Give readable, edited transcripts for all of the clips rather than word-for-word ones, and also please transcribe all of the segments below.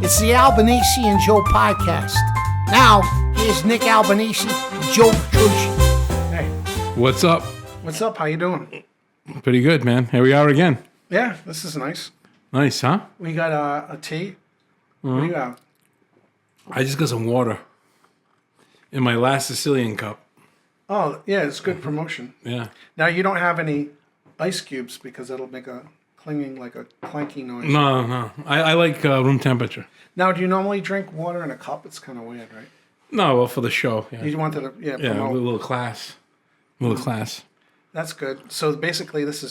It's the Albanese and Joe podcast. Now, here's Nick Albanese and Joe Petrucci. Hey, What's up? what's up? How you doing? Pretty good, man. Here we are again. Yeah, this is nice. Nice, huh? We got a tea. What do you have? I just got some water in my last Sicilian cup. Oh, yeah, it's good promotion. Yeah. Now, you don't have any ice cubes because it'll make a clinking, like a clanky noise. No. I like room temperature. Now, do you normally drink water in a cup? It's kind of weird, right? No, well, for the show. Yeah, You wanted to, yeah, a promote. little class. A little class. That's good. So basically, this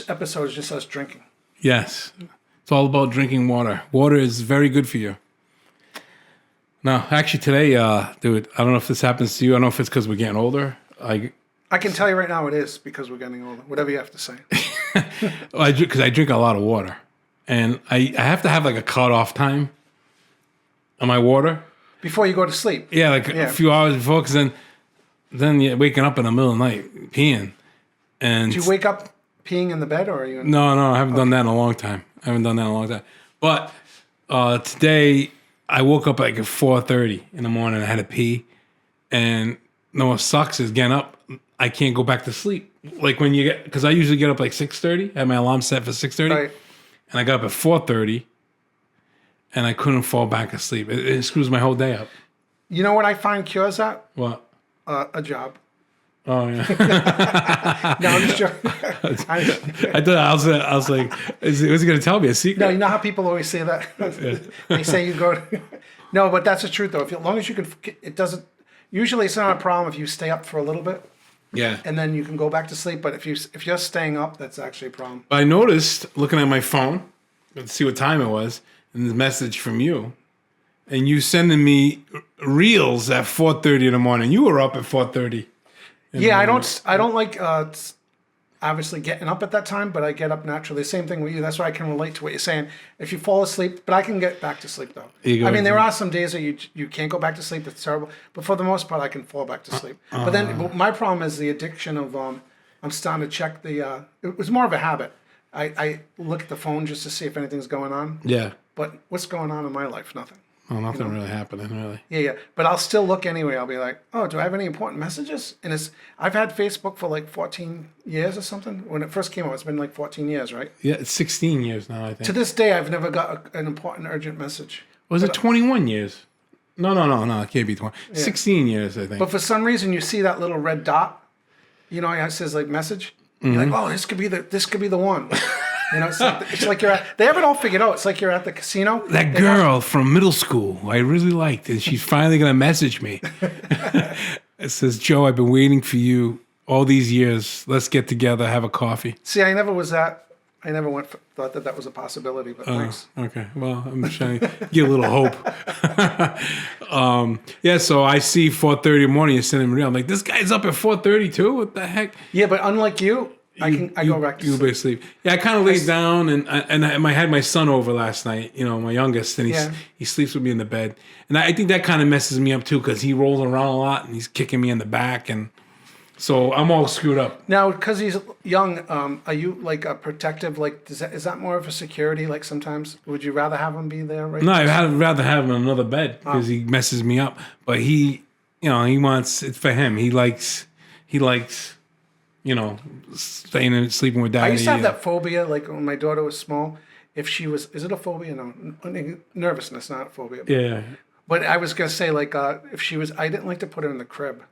episode is just us drinking. Yes. It's all about drinking water. Water is very good for you. Now, actually today, dude, I don't know if this happens to you. I don't know if it's because we're getting older. I can tell you right now it is because we're getting older. Whatever you have to say. Because I drink a lot of water. And I have to have like a cutoff time on my water. Before you go to sleep. Yeah, like a few hours before, because then you're waking up in the middle of the night peeing. And Do you wake up peeing in the bed or are you in No, I haven't done that in a long time. But today I woke up like at 4:30 in the morning. I had to pee, and what sucks is getting up. I can't go back to sleep. Like when you get, because I usually get up like 6:30. I had my alarm set for 6:30, Right. and I got up at 4:30, and I couldn't fall back asleep. It screws my whole day up. You know what I find cures that? What? A job. Oh yeah. No, I'm just joking. I was like, was he going to tell me a secret? No, you know how people always say that? They say you go to... No, but that's the truth, though. As long as you can... It doesn't... Usually it's not a problem if you stay up for a little bit, Yeah. and then you can go back to sleep. But if you're staying up, that's actually a problem. I noticed, looking at my phone, to see what time it was, and the message from you, and you sending me reels at 4:30 in the morning. You were up at 4:30. Yeah, I don't like obviously getting up at that time, but I get up naturally. Same thing with you. That's why I can relate to what you're saying. If you fall asleep, but I can get back to sleep though. I mean, there are some days that you can't go back to sleep. It's terrible, but for the most part, I can fall back to sleep. But then my problem is the addiction of I'm starting to check the. It was more of a habit. I look at the phone just to see if anything's going on. Yeah. But what's going on in my life? Nothing. Well, nothing really happening, really. Yeah. But I'll still look anyway. I'll be like, oh, do I have any important messages? And I've had Facebook for like 14 years or something. When it first came out, it's been like 14 years, right? Yeah, it's 16 years now, I think. To this day, I've never got an important, urgent message. Was it 21 years? No, it can't be 20. 16 years, I think. But for some reason, you see that little red dot. You know, it says like message. You're like, oh, this could be the one. You know, it's like they have it all figured out. It's like you're at the casino. That girl from middle school I really liked, and she's finally going to message me. It says, Joe, I've been waiting for you all these years. Let's get together, have a coffee. See, I never thought that was a possibility, but thanks. Okay, well, I'm just trying to get a little hope. Yeah, so I see 4:30 in the morning, you're sending me. I'm like, this guy's up at 4:30 too? What the heck? Yeah, but unlike you, I go back to sleep. Sleep. Yeah, I kind of laid down, and I had my son over last night. You know, my youngest, and he sleeps with me in the bed, and I think that kind of messes me up too because he rolls around a lot and he's kicking me in the back, and so I'm all screwed up. Now, because he's young, are you like a protective? Like, is that more of a security? Like sometimes, would you rather have him be there? Right? No, I'd rather have him in another bed because he messes me up. But he wants it's for him. He likes. Staying and sleeping with daddy. I used to have that phobia, like when my daughter was small. If she was, is it a phobia? No, nervousness, not a phobia. Yeah. But I was gonna say, like, if she was, I didn't like to put her in the crib.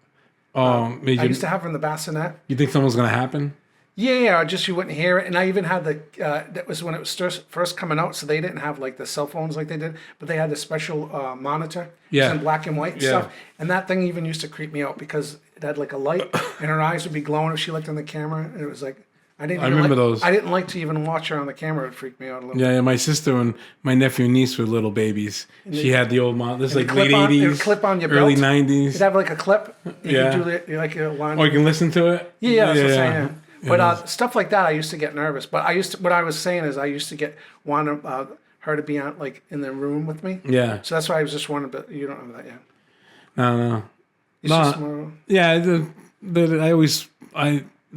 I used to have her in the bassinet. You think something's gonna happen? Yeah, or just you wouldn't hear it. And I even had that was when it was first coming out, so they didn't have like the cell phones like they did, but they had the special monitor, in black and white and stuff. And that thing even used to creep me out because it had like a light, and her eyes would be glowing if she looked in the camera, and it was like I remember those. I didn't like to even watch her on the camera; it freaked me out a little. Yeah, my sister and my nephew and niece were little babies. She had the old monitor. This is like late '80s, clip on your early belt. '90s. You'd have like a clip. You could do like a line. Or you can listen to it. Yeah, that's what I'm saying. But stuff like that, I used to get nervous. But what I was saying is, I used to want her to be on like in the room with me. Yeah. So that's why I was just wondering. But you don't have that yet. No. It's just more. Yeah.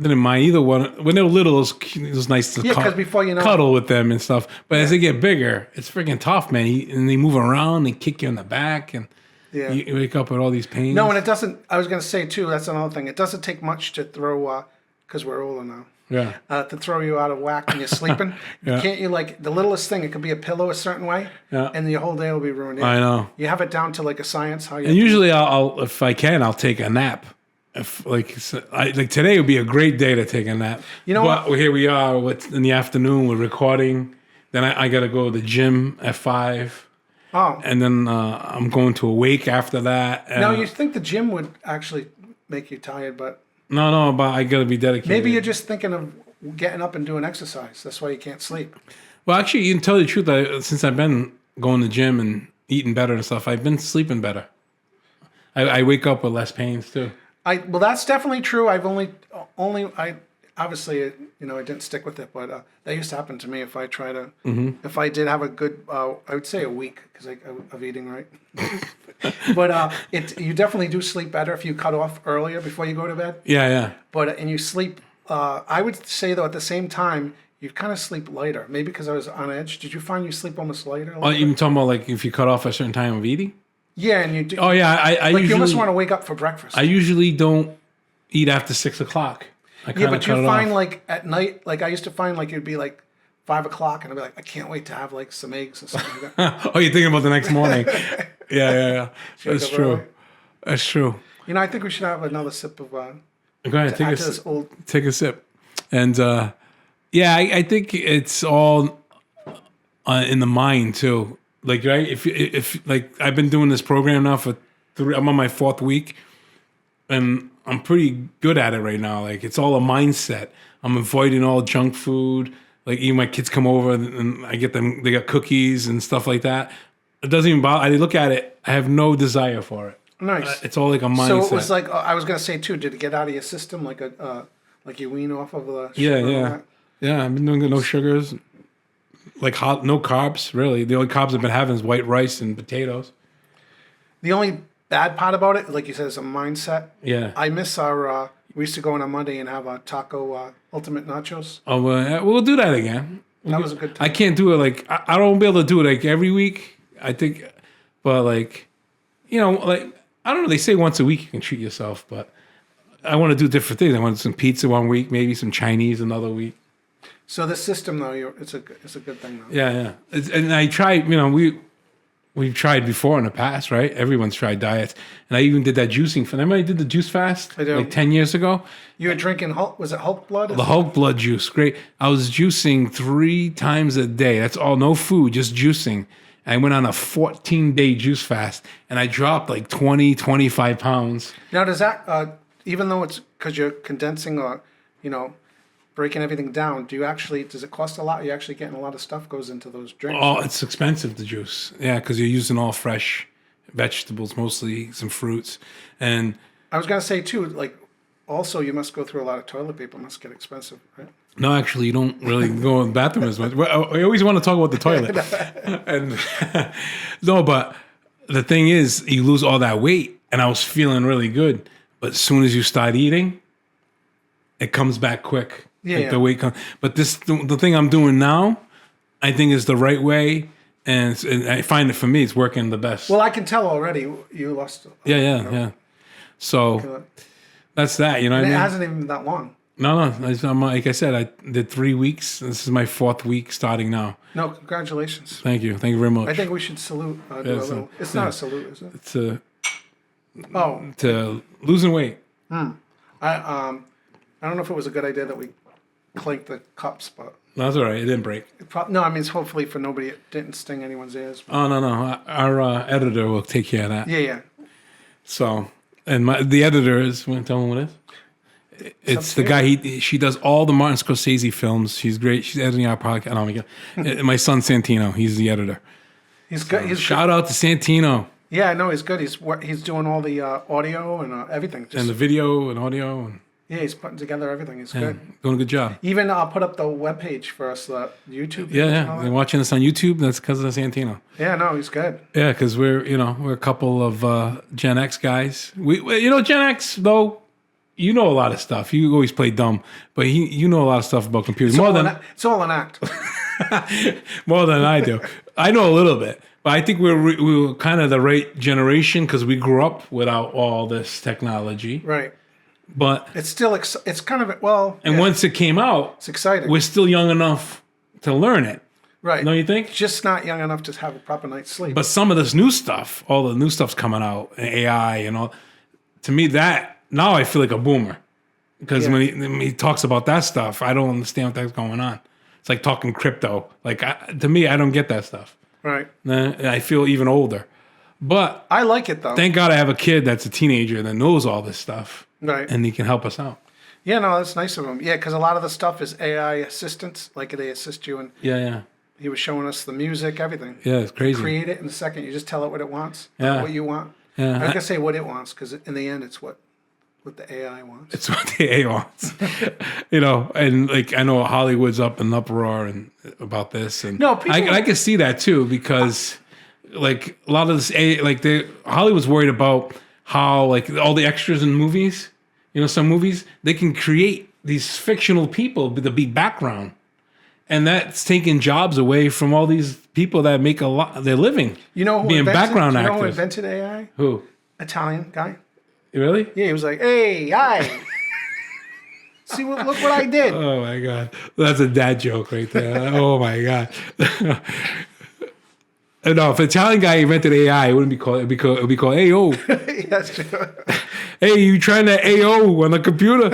didn't mind either one. When they were little, it was nice to because before you know cuddle with them and stuff. But as they get bigger, it's freaking tough, man. And they move around, they kick you in the back, and you wake up with all these pains. No, and it doesn't. I was going to say too. That's another thing. It doesn't take much to throw, because we're older now. Yeah. To throw you out of whack when you're sleeping. Can't you, like, the littlest thing? It could be a pillow a certain way, and your whole day will be ruined. I know. You have it down to like a science. How you? And usually, I'll if I can, I'll take a nap. If like today would be a great day to take a nap. You know what? Here we are. In the afternoon? We're recording. Then I got to go to the gym at 5. Oh. And then I'm going to a wake after that. Now you think the gym would actually make you tired, but no, but I got to be dedicated. maybe you're just thinking of getting up and doing exercise. That's why you can't sleep. Well, actually, you can tell you the truth. Since I've been going to the gym and eating better and stuff, I've been sleeping better. I wake up with less pains too. Well, that's definitely true. I've only obviously, I didn't stick with it, but that used to happen to me if I try to, if I did have a good, I would say a week because of eating right. But you definitely do sleep better if you cut off earlier before you go to bed. Yeah. But and you sleep. I would say though at the same time you kind of sleep lighter. Maybe because I was on edge. Did you find you sleep almost lighter? Oh, you talking about like if you cut off a certain time of eating? Yeah, and you do. Oh yeah, I like usually, you almost want to wake up for breakfast. I usually don't eat after 6 o'clock. But you find like at night, like I used to find like it'd be like 5 o'clock, and I'd be like, I can't wait to have like some eggs and something like that. Oh, you're thinking about the next morning? Yeah. That's true. Early. That's true. I think we should have another sip of. Go ahead, take a sip. And I think it's all in the mind too. Like, right? If like I've been doing this program now for I'm on my 4th week, and I'm pretty good at it right now. Like, it's all a mindset. I'm avoiding all junk food. Like, even my kids come over and I get them, they got cookies and stuff like that. It doesn't even bother. I look at it, I have no desire for it. Nice. It's all like a mindset. So it was like, I was going to say too, did it get out of your system like you wean off of the sugar? Yeah, I've been doing no sugars. Like no carbs, really. The only carbs I've been having is white rice and potatoes. The only bad part about it, like you said, is a mindset. Yeah. I miss our, we used to go on a Monday and have a taco ultimate nachos. Oh, we'll do that again. That was a good time. I can't do it like, I don't be able to do it like every week, I think. But like, like, I don't know, they say once a week you can treat yourself, but I want to do different things. I want some pizza one week, maybe some Chinese another week. So the system, though, it's a good thing, though. Yeah. And I tried, we've tried before in the past, right? Everyone's tried diets. And I even did that juicing. Anybody did the juice fast? I do. Like 10 years ago? You were drinking, was it Hulk blood? The Hulk blood juice, great. I was juicing 3 times a day. That's all, no food, just juicing. I went on a 14-day juice fast, and I dropped like 20, 25 pounds. Now, does that, even though it's because you're condensing or, breaking everything down, does it cost a lot? Are you actually getting a lot of stuff goes into those drinks? Oh, it's expensive, the juice. Yeah, because you're using all fresh vegetables, mostly some fruits. And I was going to say, too, like, also you must go through a lot of toilet paper. It must get expensive, right? No, actually, you don't really go in the bathroom as much. I always want to talk about the toilet. And no, but the thing is, you lose all that weight, and I was feeling really good. But as soon as you start eating, it comes back quick. Yeah, the weight comes. But the thing I'm doing now, I think is the right way, and I find it for me, it's working the best. Well, I can tell already you lost. Yeah. So that's that. You know, and what I mean? It hasn't even been that long. No. Like I said, I did 3 weeks. This is my 4th week starting now. No, congratulations. Thank you very much. I think we should salute. It's not a salute, is it? It's to losing weight. I don't know if it was a good idea that we clinked the cups, but No, that's all right. It didn't break. no, I mean it's hopefully for nobody. It didn't sting anyone's ears. But. Oh no. Our editor will take care of that. Yeah. So, and the editor is. Want to tell him what it is? It's the guy. She does all the Martin Scorsese films. She's great. She's editing our podcast. Oh my god, my son Santino. He's the editor. He's good. He's shout out to Santino. Yeah, no, he's good. He's doing all the audio and everything. And the video and audio. And, yeah, he's putting together everything. He's good. Doing a good job. Even I'll put up the webpage for us, the YouTube. Yeah. They're watching us on YouTube. That's because of Santino. Yeah, no, he's good. Yeah, because we're a couple of Gen X guys. We Gen X though, you know a lot of stuff. You always play dumb, but you know a lot of stuff about computers. It's all an act. More than I do. I know a little bit, but I think we were kind of the right generation because we grew up without all this technology. Right. But it's still it's kind of once it came out, it's exciting. We're still young enough to learn it. Right. Don't you think? Just not young enough to have a proper night's sleep. But some of this new stuff, all the new stuff's coming out, and AI and all. To me, that now I feel like a boomer because when he talks about that stuff, I don't understand what that's going on. It's like talking crypto. Like to me, I don't get that stuff. Right. And I feel even older. But I like it though. Thank God I have a kid that's a teenager that knows all this stuff. Right. And he can help us out. Yeah, no, that's nice of him. Yeah, because a lot of the stuff is AI assistance, like they assist you. And yeah. He was showing us the music, everything. Yeah, it's crazy. You create it in a second. You just tell it what it wants, what you want. Yeah. I'm not gonna say what it wants because in the end, it's what the AI wants. It's what the AI wants. And like I know Hollywood's up in uproar and about this, and I can see that too because like a lot of this Hollywood's worried about how like all the extras in movies. Some movies they can create these fictional people to be background. And that's taking jobs away from all these people that make their living. Being background actors. You know who invented AI? Who? Italian guy. Really? Yeah, he was like, "Hey, hi." See look what I did. Oh my God, that's a dad joke right there. Oh my God. No, if an Italian guy invented AI, it wouldn't be called. It would be called AO. That's true. Hey, you trying to AO on the computer?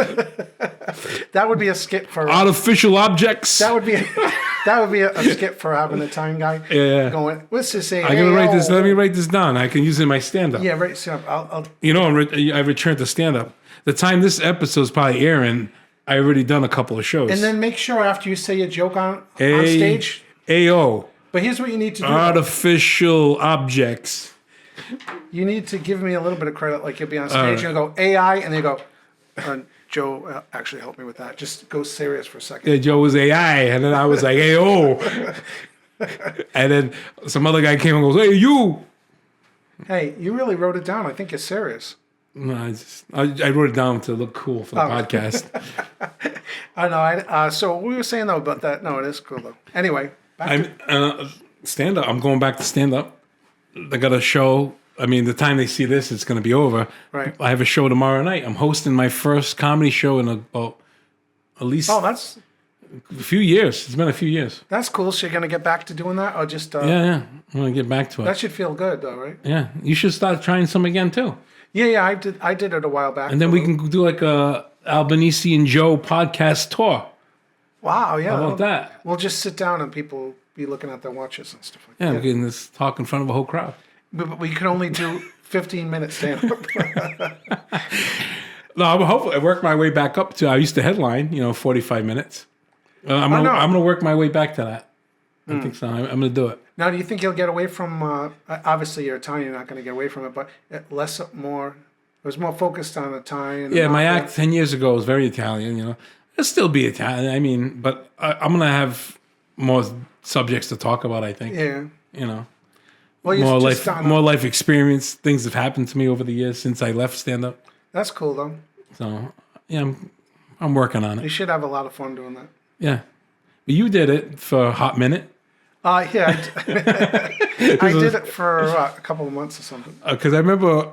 That would be a skit for artificial objects. That would be a skit for having an Italian guy. Yeah. Going, let's just say. I'm gonna write this. Let me write this down. I can use it in my stand-up. Yeah, right. So I'll I returned to stand-up. The time this episode's probably airing, I already done a couple of shows. And then make sure after you say a joke on stage. AO. But here's what you need to do. Artificial objects. You need to give me a little bit of credit, like you'll be on stage and you go AI, and they go, Joe actually helped me with that. Just go serious for a second. Yeah, Joe was AI, and then I was like, AO. And then some other guy came and goes, hey, you. Hey, you really wrote it down. I think you're serious. No, I wrote it down to look cool for the podcast. I know. So we were saying though about that. No, it is cool though. Anyway. Stand up. I'm going back to stand up. I got a show. I mean, the time they see this, it's going to be over. Right. I have a show tomorrow night. I'm hosting my first comedy show in about at least that's a few years. It's been a few years. That's cool. So you're going to get back to doing that, or just yeah. I'm going to get back to it. That should feel good, though, right? Yeah. You should start trying some again too. Yeah. I did it a while back. And then we can do like a Albanese and Joe podcast tour. Wow. Yeah. How about that? We'll just sit down and people be looking at their watches and stuff like that. Yeah, we can just talk in front of a whole crowd. But we can only do 15-minute stand-up. No, I'm hopefully I work my way back up to. I used to headline, 45 minutes. I'm gonna work my way back to that. I think so. I'm gonna do it. Now, do you think you'll get away from? Obviously, you're Italian. You're not going to get away from it, but it was more focused on Italian. Yeah, my act 10 years ago was very Italian. It'll still be Italian. I mean, but I'm gonna have more subjects to talk about. I think. Yeah. Well, more life experience. Things have happened to me over the years since I left stand up. That's cool though. So yeah, I'm working on it. You should have a lot of fun doing that. Yeah, but you did it for a hot minute. Yeah, I did it for a couple of months or something. Because I remember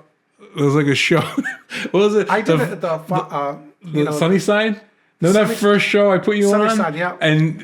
there was like a show. What was it? I did it at the Sunnyside. No, that first show I put you on. Sunnyside, yeah. And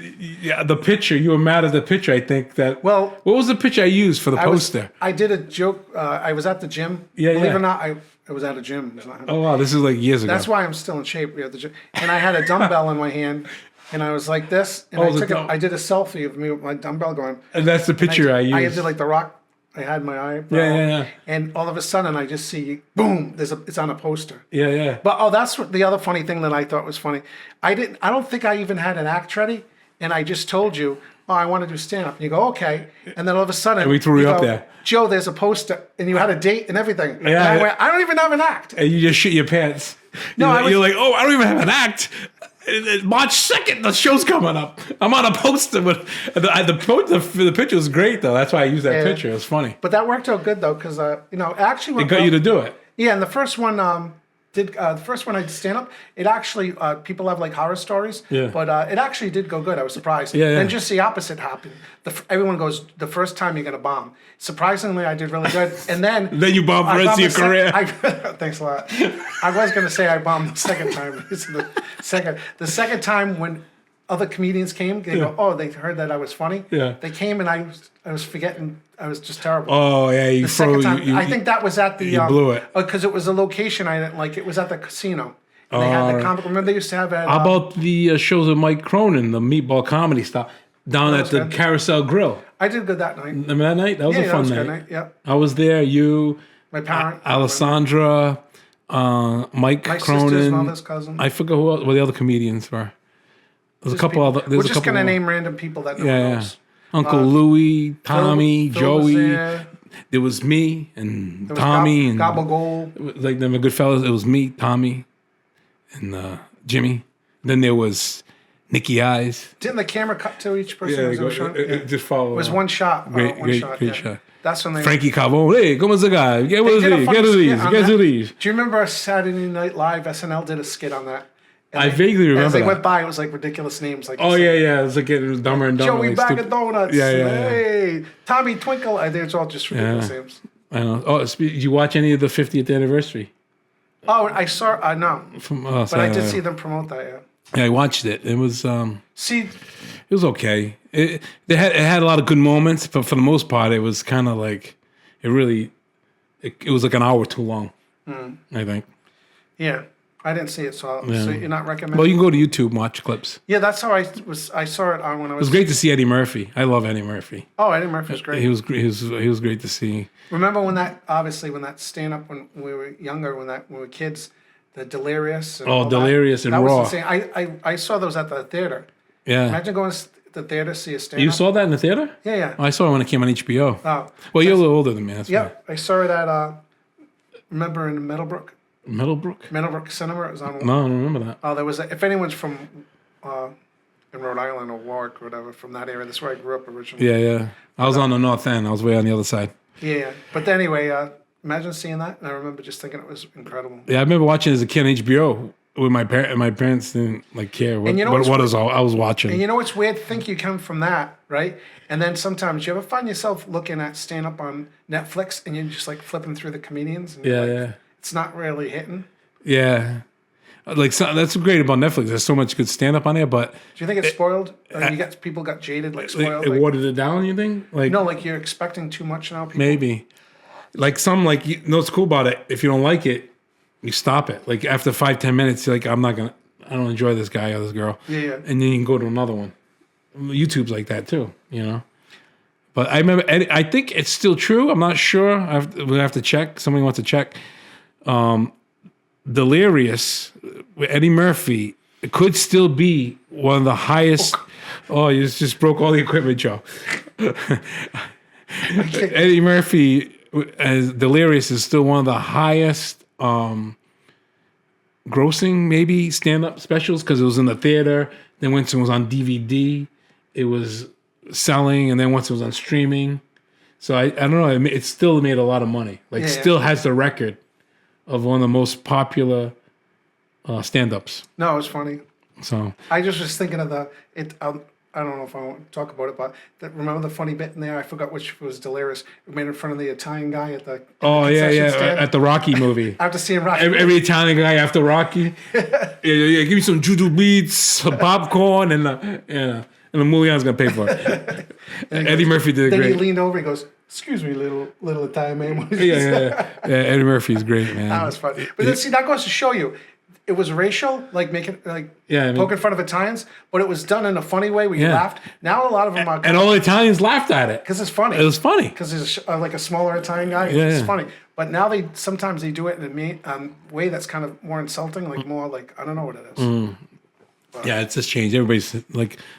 the picture, you were mad at the picture. I think that. Well, what was the picture I used for the poster? I did a joke. I was at the gym. Yeah, Believe it or not, I was at a gym. Oh wow, this is like years ago. That's why I'm still in shape. At the gym, and I had a dumbbell in my hand. And I was like this, and I did a selfie of me with my dumbbell going. And that's the picture I used. I did like the rock. I had my eyebrow. Yeah. And all of a sudden, I just see, boom! It's on a poster. Yeah. But that's the other funny thing that I thought was funny. I don't think I even had an act ready, and I just told you, I want to do stand up. And you go, okay. And then all of a sudden, and we threw you up there. Joe, there's a poster, and you had a date and everything. Yeah. And I went, I don't even have an act. And you just shit your pants. No, you're like, I don't even have an act. March 2nd, the show's coming up. I'm on a poster, but the picture was great though. That's why I used that picture. It was funny. But that worked out good though, because actually it got you to do it. Yeah, and the first one, did the first one I did stand up. It actually people have like horror stories, but it actually did go good. I was surprised. And just the opposite happened. Everyone goes, the first time you're gonna bomb. Surprisingly, I did really good, and then you bombed the rest of your career. Thanks a lot. I was gonna say I bombed the second time. The second time when other comedians came, they go, oh, they heard that I was funny. They came and I was forgetting. I was just terrible. Oh yeah, you froze. I think that was at the. You blew it because it was a location I didn't like. It was at the casino. And they had the comic. Remember they used to have it. How about the shows of Mike Cronin, the meatball comedy style, down at the Carousel Grill? I did good that night. Remember that night? That was a fun night. Good night. Yeah. I was there. You, my parent, Alessandra, Mike Cronin, sister's mother's cousin. I forgot what the other comedians were. There's a couple other. We're just gonna name random people that no one knows. Uncle Louie, Tommy, Phil Joey. Was there was me and Tommy and Gobble Goal. Like them good fellas. It was me, Tommy, and Jimmy. Then there was Nicky Eyes. Didn't the camera cut to each person? It just followed. It was one shot. Great shot. shot. That's when they. Frankie Carbone. Hey, ¿cómo se guy? Get these. Do you remember Saturday Night Live? SNL did a skit on that. I vaguely remember. As they that. went by, it was like ridiculous names. Like it was like it was dumber and dumber. Joey like Bag of Donuts. Yeah. Tommy Twinkle. I think it's all just ridiculous names. I know. Oh, did you watch any of the 50th anniversary? Oh, I saw. No. But I did see them promote that. Yeah. Yeah, I watched it. It was. It was okay. It had a lot of good moments, but for the most part, it was kind of like it was like an hour too long. I think. Yeah. I didn't see it, so you're not recommending. Well, you can go to YouTube and watch clips. Yeah, that's how I saw it on when I was. It was great to see Eddie Murphy. I love Eddie Murphy. Oh, Eddie Murphy was great. He was great to see. Remember when that stand up when we were younger, when we were kids, the Delirious. And Delirious and Raw. Was insane. I saw those at the theater. Yeah. Imagine going to the theater to see a stand up. You saw that in the theater? Yeah. I saw it when it came on HBO. Oh. Well, you're a little older than me. That's right. I saw it at. Remember in Middlebrook. Meadowbrook Cinema. It was on. No, I don't remember that. Oh, there was. If anyone's from in Rhode Island or Warwick or whatever, from that area, that's where I grew up originally. Yeah. I was on the north end. I was way on the other side. Yeah, but anyway, imagine seeing that, and I remember just thinking it was incredible. Yeah, I remember watching it as a kid on HBO with my parents. My parents didn't care what I was watching. And you know what's weird? Think you come from that, right? And then sometimes you ever find yourself looking at stand up on Netflix, and you're just like flipping through the comedians. And yeah. It's not really hitting. Yeah. That's great about Netflix. There's so much good stand up on there, but do you think it's spoiled? People got jaded, like spoiled. It watered it down. You think? Like you're expecting too much now. People? Maybe. What's cool about it? If you don't like it, you stop it. Like after 5-10 minutes, you're like, I don't enjoy this guy or this girl. Yeah. And then you can go to another one. YouTube's like that too. But I remember. I think it's still true. I'm not sure. We'll have to check. Somebody wants to check. Delirious with Eddie Murphy, it could still be one of the highest. Oh, you just broke all the equipment, Joe. Eddie Murphy as Delirious is still one of the highest grossing maybe stand-up specials because it was in the theater. Then once it was on DVD, it was selling, and then once it was on streaming. So I don't know. It still made a lot of money. Still has the record of one of the most popular stand-ups. No, it was funny. So I just was thinking of I don't know if I want to talk about it, but remember the funny bit in there? I forgot which was Delirious. We made in front of the Italian guy at the stand. At the Rocky movie. After seeing Rocky. Every Italian guy after Rocky. yeah, give me some juju beats, some popcorn, and the Mulian's gonna pay for it. Eddie Murphy did great. Then he leaned over. He goes, "Excuse me, little Italian man." Yeah. Eddie Murphy's great, man. That was funny. But then, see, that goes to show you, it was racial, poking fun of Italians, but it was done in a funny way where you laughed. Now a lot of them are, and all the Italians laughed at it because it's funny. It was funny because he's like a smaller Italian guy. It's funny. But now sometimes they do it in a way that's kind of more insulting, more like I don't know what it is. Yeah, it's just changed. Everybody's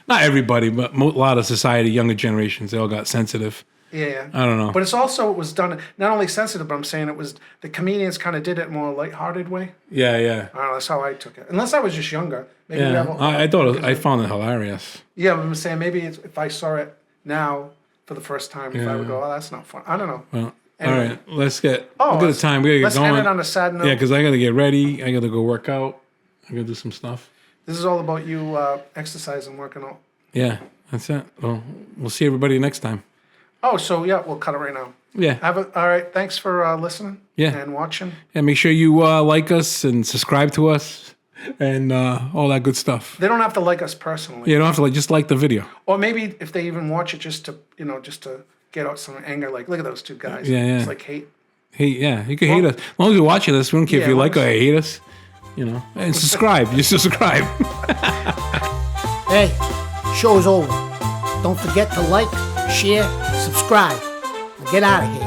not everybody, but a lot of society, younger generations, they all got sensitive. Yeah. I don't know. But it was done not only sensitive, but I'm saying it was the comedians kind of did it more lighthearted way. Yeah. I don't know, that's how I took it. Unless I was just younger. Maybe I found it hilarious. Yeah, but I'm saying maybe if I saw it now for the first time, if I would go, oh, that's not fun. I don't know. Well, Anyway. All right, let's get. Look at the time. We gotta get let's going. end it on a sad note. Yeah, because I gotta get ready. I gotta go work out. I gotta do some stuff. This is all about you exercising, working out. Yeah, that's it. Well, we'll see everybody next time. Oh, so yeah, we'll cut it right now. Yeah. All right. Thanks for listening. Yeah. And watching. And make sure you like us and subscribe to us and all that good stuff. They don't have to like us personally. Yeah, you don't have to just like the video. Or maybe if they even watch it just to get out some anger. Like, look at those two guys. Yeah, yeah. It's like hate. Hate, yeah, you can hate us. As long as you're watching us, we don't care if you like or hate us. And subscribe. Just subscribe. Hey, show's over. Don't forget to like, share, subscribe. Now get out of here.